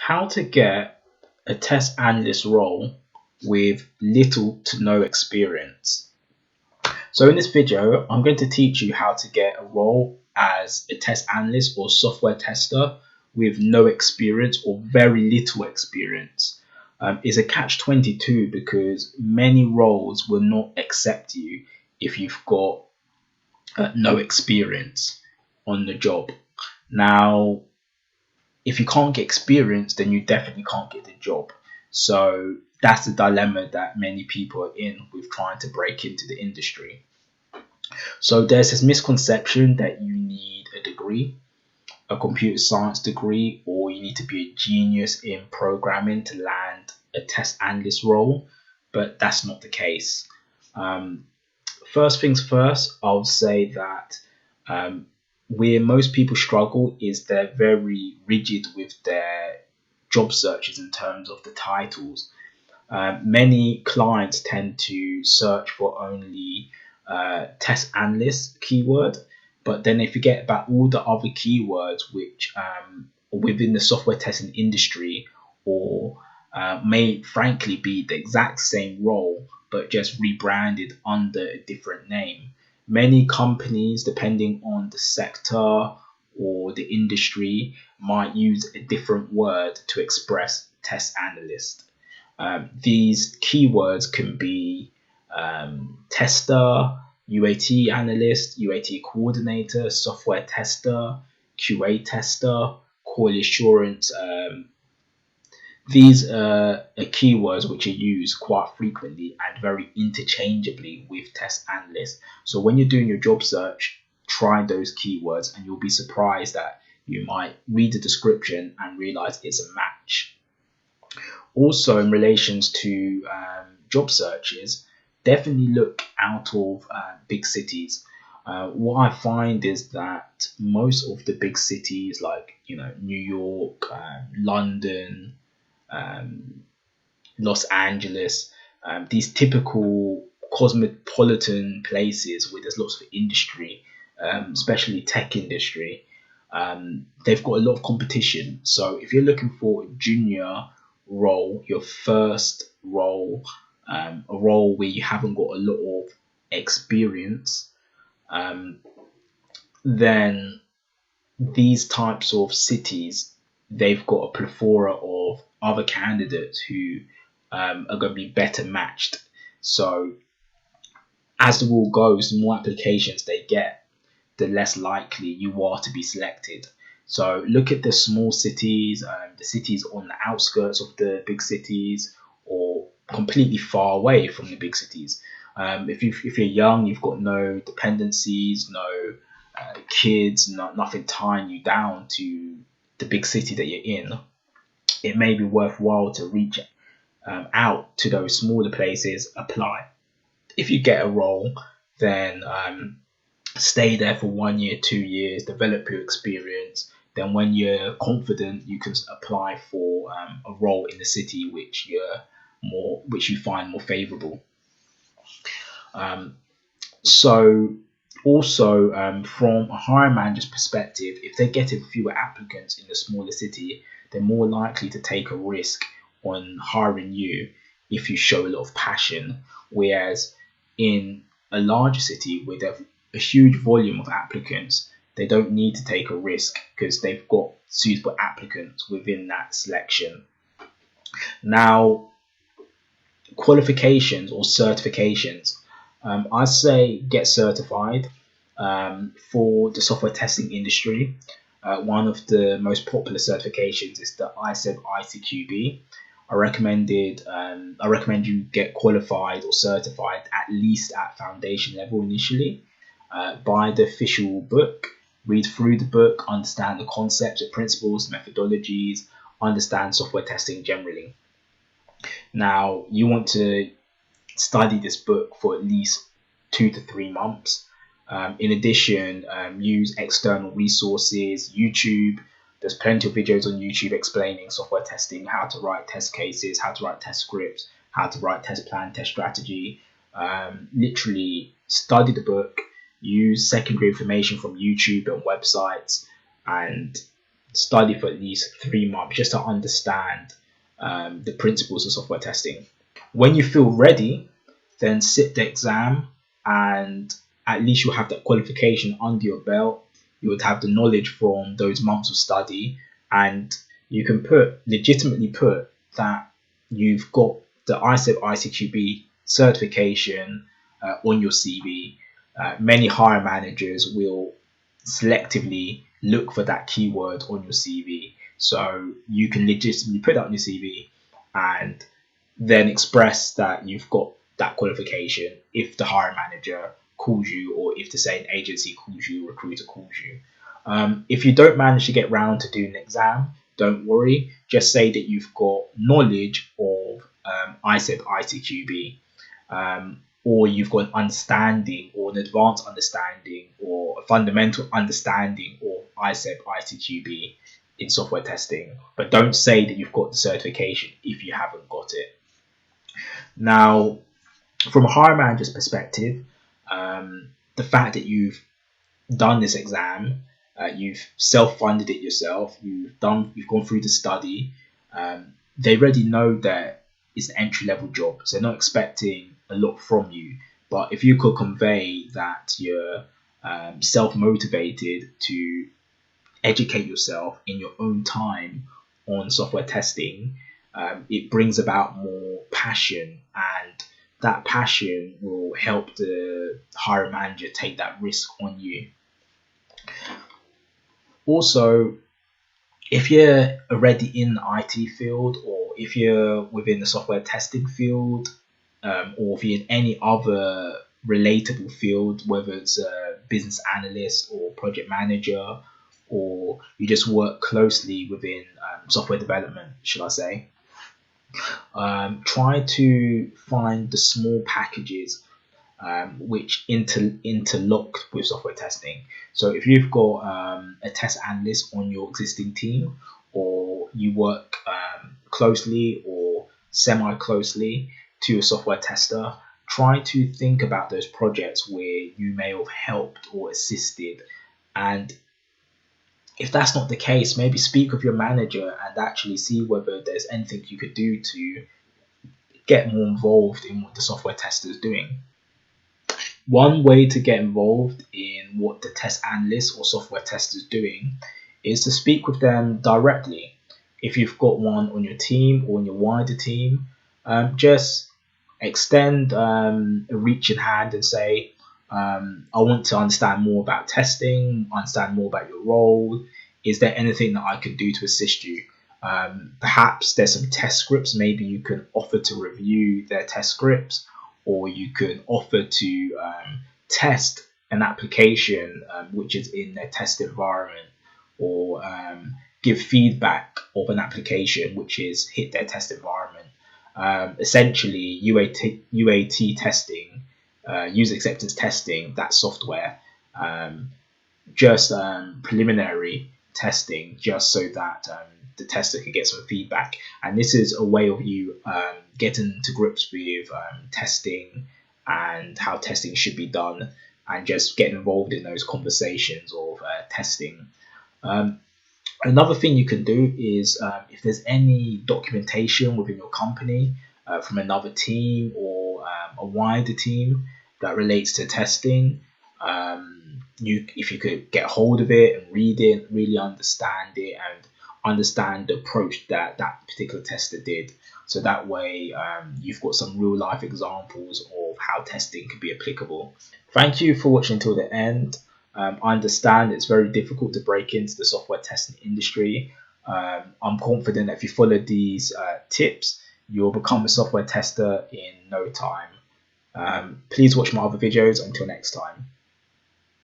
How to get a test analyst role with little to no experience. So in this video, I'm going to teach you how to get a role as a test analyst or software tester with no experience or very little experience. It's a catch-22 because many roles will not accept you if you've got no experience on the job. Now, if you can't get experience, then you definitely can't get the job. So that's the dilemma that many people are in with trying to break into the industry. So there's this misconception that you need a degree, a computer science degree, or you need to be a genius in programming to land a test analyst role, but that's not the case. Um, First things first, I'll say that where most people struggle is they're very rigid with their job searches in terms of the titles. Many clients tend to search for only test analyst keyword, but then they forget about all the other keywords which within the software testing industry or may frankly be the exact same role but just rebranded under a different name. Many companies, depending on the sector or the industry, might use a different word to express test analyst. These keywords can be tester, UAT analyst, UAT coordinator, software tester, QA tester, quality assurance. These are keywords which are used quite frequently and very interchangeably with test analysts. So when you're doing your job search, try those keywords and you'll be surprised that you might read the description and realize it's a match. Also, in relations to job searches, definitely look out of big cities. What I find is that most of the big cities like New York, London, Los Angeles, these typical cosmopolitan places where there's lots of industry, especially tech industry, they've got a lot of competition. So if you're looking for a junior role, your first role, a role where you haven't got a lot of experience, then these types of cities, they've got a plethora of other candidates who are going to be better matched. So as the rule goes, the more applications they get, the less likely you are to be selected. So look at the small cities, the cities on the outskirts of the big cities, or completely far away from the big cities. If you're young, you've got no dependencies, no kids, nothing tying you down to the big city that you're in. It may be worthwhile to reach out to those smaller places, apply. If you get a role, then stay there for 1 year, 2 years, develop your experience. Then when you're confident, you can apply for a role in the city which you find more favorable. So also from a hiring manager's perspective, if they're getting fewer applicants in the smaller city, they're more likely to take a risk on hiring you if you show a lot of passion. Whereas in a larger city where there's a huge volume of applicants, they don't need to take a risk because they've got suitable applicants within that selection. Now, qualifications or certifications. I say get certified for the software testing industry. One of the most popular certifications is the ISEB ICQB. I recommend you get qualified or certified at least at foundation level initially. Buy the official book, read through the book, understand the concepts, the principles, methodologies, understand software testing generally. Now, you want to study this book for at least 2 to 3 months. In addition, use external resources, YouTube. There's plenty of videos on YouTube explaining software testing, how to write test cases, how to write test scripts, how to write test plan, test strategy. Literally study the book, use secondary information from YouTube and websites, and study for at least 3 months just to understand the principles of software testing. When you feel ready, then sit the exam, and at least you'll have that qualification under your belt. You would have the knowledge from those months of study, and you can legitimately put that you've got the ICEP ICQB certification on your CV. Many hiring managers will selectively look for that keyword on your CV, so you can legitimately put that on your CV and then express that you've got that qualification if the hiring manager calls you, or if the same agency calls you, recruiter calls you. If you don't manage to get round to doing an exam, don't worry. Just say that you've got knowledge of ICEP ICQB, or you've got an understanding, or an advanced understanding, or a fundamental understanding of ICEP ICQB in software testing. But don't say that you've got the certification if you haven't got it. Now, from a hiring manager's perspective, the fact that you've done this exam, you've self-funded it yourself, you've gone through the study, they already know that it's an entry-level job, so they're not expecting a lot from you. But if you could convey that you're self-motivated to educate yourself in your own time on software testing, it brings about more passion, and that passion will help the hiring manager take that risk on you. Also, if you're already in the IT field, or if you're within the software testing field, or if you're in any other relatable field, whether it's a business analyst or project manager, or you just work closely within software development, should I say, try to find the small packages which interlock with software testing. So if you've got a test analyst on your existing team, or you work closely or semi-closely to a software tester, try to think about those projects where you may have helped or assisted. And if that's not the case, maybe speak with your manager and actually see whether there's anything you could do to get more involved in what the software tester is doing. One way to get involved in what the test analyst or software tester is doing is to speak with them directly. If you've got one on your team or in your wider team, just extend a reaching hand and say, I want to understand more about testing, understand more about your role. Is there anything that I can do to assist you? Perhaps there's some test scripts. Maybe you can offer to review their test scripts, or you can offer to test an application which is in their test environment, or give feedback of an application which is hit their test environment. Essentially, UAT testing, user acceptance testing, that software, just preliminary testing, just so that the tester can get some feedback. And this is a way of you getting to grips with testing and how testing should be done, and just getting involved in those conversations of testing. Another thing you can do is, if there's any documentation within your company from another team or a wider team that relates to testing, if you could get hold of it and read it, really understand it, and understand the approach that that particular tester did. So that way you've got some real life examples of how testing can be applicable. Thank you for watching until the end. I understand it's very difficult to break into the software testing industry. I'm confident that if you follow these tips, you'll become a software tester in no time. Please watch my other videos. Until next time.